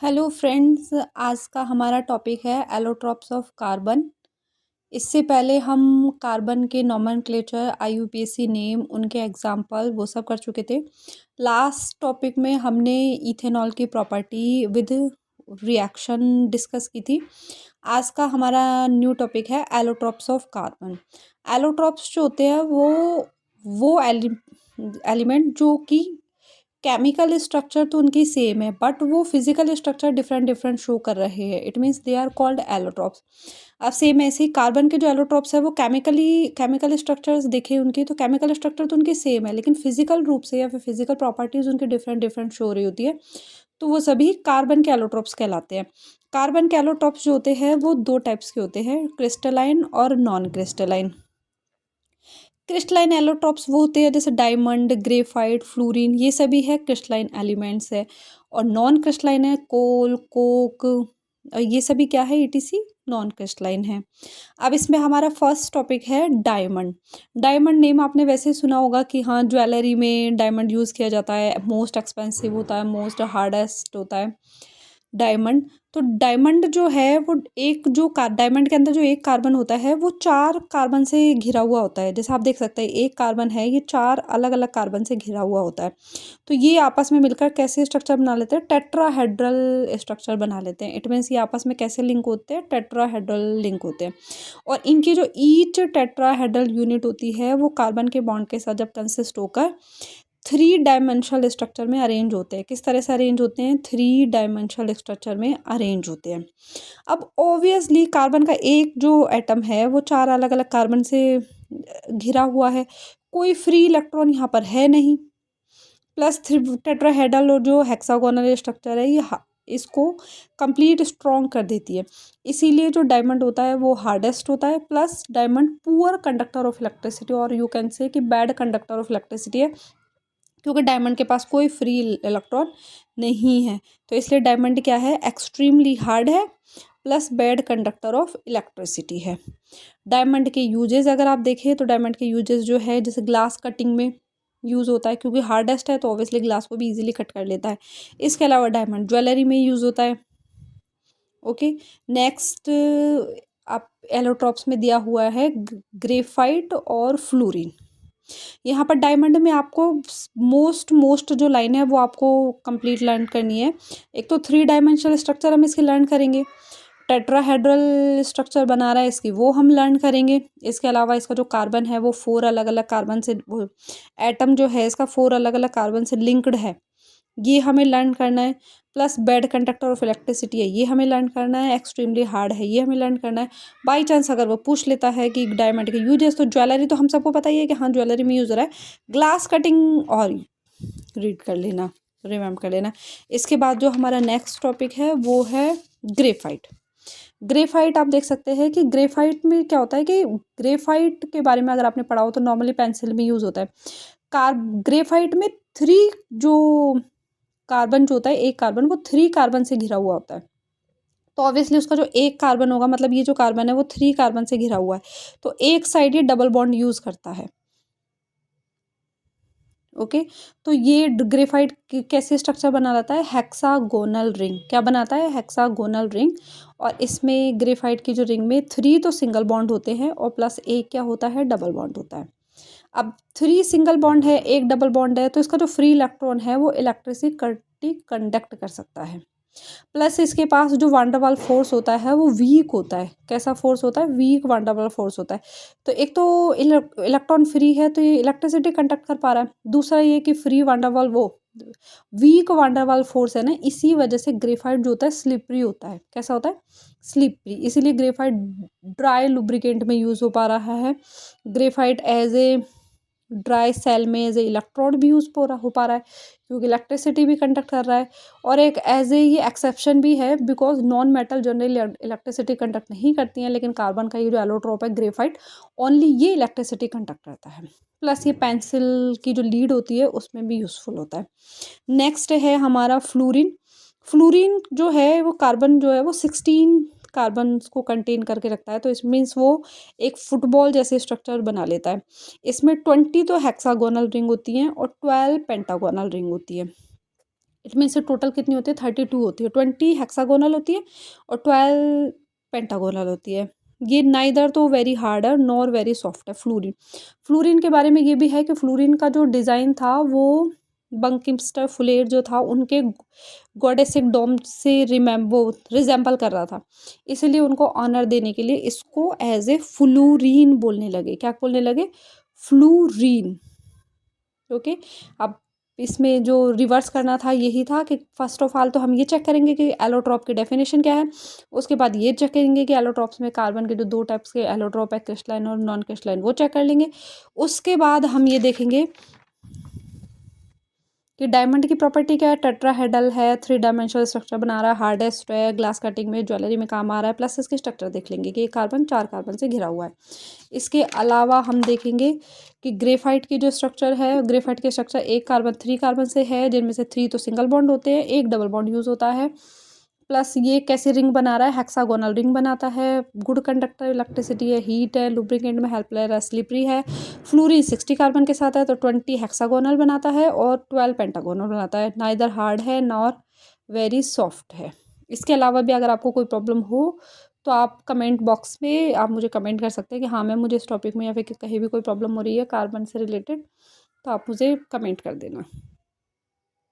Hello friends, आज का हमारा टॉपिक है एलोट्रॉप्स ऑफ कार्बन। इससे पहले हम कार्बन के नोमेनक्लेचर, आईयूपीएसी नेम, उनके एग्जाम्पल वो सब कर चुके थे। लास्ट टॉपिक में हमने इथेनॉल की प्रॉपर्टी विद रिएक्शन डिस्कस की थी। आज का हमारा न्यू टॉपिक है एलोट्रॉप्स ऑफ कार्बन। एलोट्रॉप्स जो होते हैं वो एलिमेंट जो कि केमिकल स्ट्रक्चर तो उनकी सेम है बट वो physical structure different different show कर रहे हैं। It means they are called allotropes. अब सेम ऐसे ही कार्बन के जो एलोट्रॉप्स है वो केमिकल स्ट्रक्चर्स देखे उनकी, तो केमिकल स्ट्रक्चर तो उनकी सेम है लेकिन फिजिकल रूप से या फिर फिजिकल प्रॉपर्टीज उनकी डिफरेंट डिफरेंट शो हो रही होती है, तो वो सभी कार्बन के एलोट्रॉप्स कहलाते हैं। कार्बन के एलोट्रॉप्स जो होते हैं वो दो टाइप्स के होते हैं, क्रिस्टलाइन और नॉन क्रिस्टलाइन। क्रिस्टलाइन एलोट्रॉप्स वो होते हैं जैसे डायमंड, ग्रेफाइट, फ्लोरीन, ये सभी है क्रिस्टलाइन एलिमेंट्स है। और नॉन क्रिस्टलाइन है कोल, कोक, ये सभी क्या है, ईटीसी नॉन क्रिस्टलाइन है। अब इसमें हमारा फर्स्ट टॉपिक है डायमंड। डायमंड नेम आपने वैसे सुना होगा कि हाँ, ज्वेलरी में डायमंड यूज़ किया जाता है, मोस्ट एक्सपेंसिव होता है, मोस्ट हार्डेस्ट होता है डायमंड। तो डायमंड जो है वो एक जो डायमंड के अंदर जो एक कार्बन होता है वो चार कार्बन से घिरा हुआ होता है। जैसे आप देख सकते हैं एक कार्बन है, ये चार अलग अलग कार्बन से घिरा हुआ होता है। तो ये आपस में मिलकर कैसे स्ट्रक्चर बना लेते हैं, टेट्राहेड्रल स्ट्रक्चर बना लेते हैं। इट मीन्स ये आपस में कैसे लिंक होते हैं, टेट्राहेड्रल लिंक होते हैं। और इनकी जो ईच टेट्राहेड्रल यूनिट होती है वो कार्बन के बॉन्ड के साथ जब कंसिस्ट होकर थ्री डायमेंशनल स्ट्रक्चर में अरेंज होते हैं। किस तरह से अरेंज होते हैं, थ्री डायमेंशनल स्ट्रक्चर में अरेंज होते हैं। अब ऑब्वियसली कार्बन का एक जो एटम है वो चार अलग अलग कार्बन से घिरा हुआ है, कोई फ्री इलेक्ट्रॉन यहाँ पर है नहीं। प्लस थ्री टेट्राहेड्रल और जो हेक्सागोनल स्ट्रक्चर है ये इसको कंप्लीट स्ट्रॉन्ग कर देती है। इसीलिए जो डायमंड होता है वो हार्डेस्ट होता है। Plus diamond poor conductor of electricity, और यू कैन से कि बैड कंडक्टर ऑफ इलेक्ट्रिसिटी है, क्योंकि डायमंड के पास कोई फ्री इलेक्ट्रॉन नहीं है। तो इसलिए डायमंड क्या है, एक्सट्रीमली हार्ड है, plus bad conductor of electricity है। डायमंड के यूजेस अगर आप देखें तो डायमंड के यूजेस जो है जैसे ग्लास कटिंग में यूज़ होता है, क्योंकि हार्डेस्ट है तो ऑब्वियसली ग्लास को भी इजीली कट कर लेता है। इसके अलावा डायमंड ज्वेलरी में यूज़ होता है। ओके, नेक्स्ट आप एलोट्रॉप्स में दिया हुआ है ग्रेफाइट और फ्लोरीन। यहाँ पर डायमंड में आपको मोस्ट जो लाइन है वो आपको कंप्लीट लर्न करनी है। एक तो थ्री डायमेंशनल स्ट्रक्चर हम इसके लर्न करेंगे, टेट्राहेड्रल स्ट्रक्चर बना रहा है इसकी वो हम लर्न करेंगे। इसके अलावा इसका जो कार्बन है वो फोर अलग अलग कार्बन से, एटम जो है इसका फोर अलग अलग कार्बन से लिंक्ड है, ये हमें लर्न करना है। Plus bad conductor of electricity है, ये हमें लर्न करना है। एक्सट्रीमली हार्ड है, ये हमें लर्न करना है। बाई चांस अगर वो पूछ लेता है कि डायमंड के यूजेस, तो ज्वेलरी तो हम सबको पता ही है कि हाँ ज्वेलरी में यूज हो रहा है। ग्लास कटिंग और रीड कर लेना, रिमेम्बर कर लेना। इसके बाद जो हमारा नेक्स्ट टॉपिक है वो है ग्रेफाइट। ग्रेफाइट आप देख सकते हैं कि ग्रेफाइट में क्या होता है कि ग्रेफाइट के बारे में अगर आपने पढ़ा हो तो नॉर्मली पेंसिल में यूज होता है। ग्रेफाइट में थ्री जो कार्बन जो होता है, एक कार्बन वो थ्री कार्बन से घिरा हुआ होता है। तो ऑब्वियसली उसका जो एक कार्बन होगा, मतलब ये जो कार्बन है वो थ्री कार्बन से घिरा हुआ है, तो एक साइड ये डबल बॉन्ड यूज करता है। ओके, तो ये ग्रेफाइट कैसे स्ट्रक्चर बना रहता है, हेक्सागोनल रिंग। क्या बनाता है, हेक्सागोनल रिंग। और इसमें ग्रेफाइट की जो रिंग में थ्री तो सिंगल बॉन्ड होते हैं और प्लस एक क्या होता है, डबल बॉन्ड होता है। अब थ्री सिंगल बॉन्ड है, एक डबल बॉन्ड है, तो इसका जो फ्री इलेक्ट्रॉन है वो इलेक्ट्रिसिटी कंडक्ट कर सकता है। प्लस इसके पास जो वांडरवाल फोर्स होता है वो वीक होता है। कैसा फोर्स होता है, वीक वांडरवाल फोर्स होता है। तो एक तो इलेक्ट्रॉन फ्री है तो ये इलेक्ट्रिसिटी कंडक्ट कर पा रहा है। दूसरा ये कि फ्री वांडरवाल वो वीक वांडरवाल फोर्स है ना, इसी वजह से ग्रेफाइट जो होता है स्लिपरी होता है। कैसा होता है, स्लिपरी। इसीलिए ग्रेफाइट ड्राई लुब्रिकेंट में यूज़ हो पा रहा है। Graphite as a dry cell में एज ए इलेक्ट्रोड भी यूज़ हो पा रहा है, क्योंकि इलेक्ट्रिसिटी भी कंडक्ट कर रहा है। और एक एज ए ये एक्सेप्शन भी है, because non metal generally electricity conduct नहीं करती हैं, लेकिन कार्बन का ये जो एलोट्रोप है ग्रेफाइट, ओनली ये इलेक्ट्रिसिटी कंडक्ट करता है। प्लस ये पेंसिल की जो लीड होती है उसमें भी यूज़फुल होता है। नेक्स्ट है हमारा फ्लोरीन। फ्लोरीन जो है वो कार्बन जो है वो 16 कार्बन को कंटेन करके रखता है, तो इस मीन्स वो एक फुटबॉल जैसे स्ट्रक्चर बना लेता है। इसमें 20 तो हेक्सागोनल रिंग होती हैं और 12 पेंटागोनल रिंग होती है। इसमें से टोटल कितनी होती है 32 होती है, 20 हेक्सागोनल होती है और 12 पेंटागोनल होती है। ये नाइदर तो वेरी हार्ड है नॉर वेरी सॉफ्ट है फ्लोरीन। फ्लोरीन के बारे में ये भी है कि फ्लोरीन का जो डिज़ाइन था वो बंकिमस्टर फुलेर जो था उनके गॉडेसिक डोम से रिजेंबल कर रहा था, इसलिए उनको ऑनर देने के लिए इसको एज ए फ्लूरीन बोलने लगे। क्या बोलने लगे? फ्लूरीन। ओके। अब इसमें जो रिवर्स करना था यही था कि फर्स्ट ऑफ ऑल तो हम ये चेक करेंगे कि एलोट्रॉप की डेफिनेशन क्या है, उसके बाद ये चेक करेंगे कि एलोट्रॉप्स में कार्बन के जो दो टाइप्स के एलोट्रॉप है, क्रिस्टलाइन और नॉन क्रिस्टलाइन, वो चेक कर लेंगे। उसके बाद हम ये देखेंगे कि डायमंड की प्रॉपर्टी क्या है, टेट्राहेड्रल है, 3 डायमेंशनल स्ट्रक्चर बना रहा है, हार्डेस्ट है, ग्लास कटिंग में ज्वेलरी में काम आ रहा है, प्लस इसके स्ट्रक्चर देख लेंगे कि कार्बन 4 कार्बन से घिरा हुआ है। इसके अलावा हम देखेंगे कि ग्रेफाइट की जो स्ट्रक्चर है, ग्रेफाइट के स्ट्रक्चर एक कार्बन 3 कार्बन से है, जिनमें से 3 तो सिंगल बॉन्ड होते हैं, एक डबल बॉन्ड यूज़ होता है। प्लस ये कैसे रिंग बना रहा है, हेक्सागोनल रिंग बनाता है, गुड कंडक्टर, इलेक्ट्रिसिटी है, हीट है, लुब्रिकेंट में हेल्पलेस है, स्लिपरी है। फ्लोरीन 60 कार्बन के साथ है तो 20 हेक्सागोनल बनाता है और 12 पेंटागोनल बनाता है। नाइदर हार्ड है नॉर वेरी सॉफ्ट है। इसके अलावा भी अगर आपको कोई प्रॉब्लम हो तो आप कमेंट बॉक्स में आप मुझे कमेंट कर सकते हैं कि हाँ मैम मुझे इस टॉपिक में या फिर कहीं भी कोई प्रॉब्लम हो रही है कार्बन से रिलेटेड, तो आप मुझे कमेंट कर देना।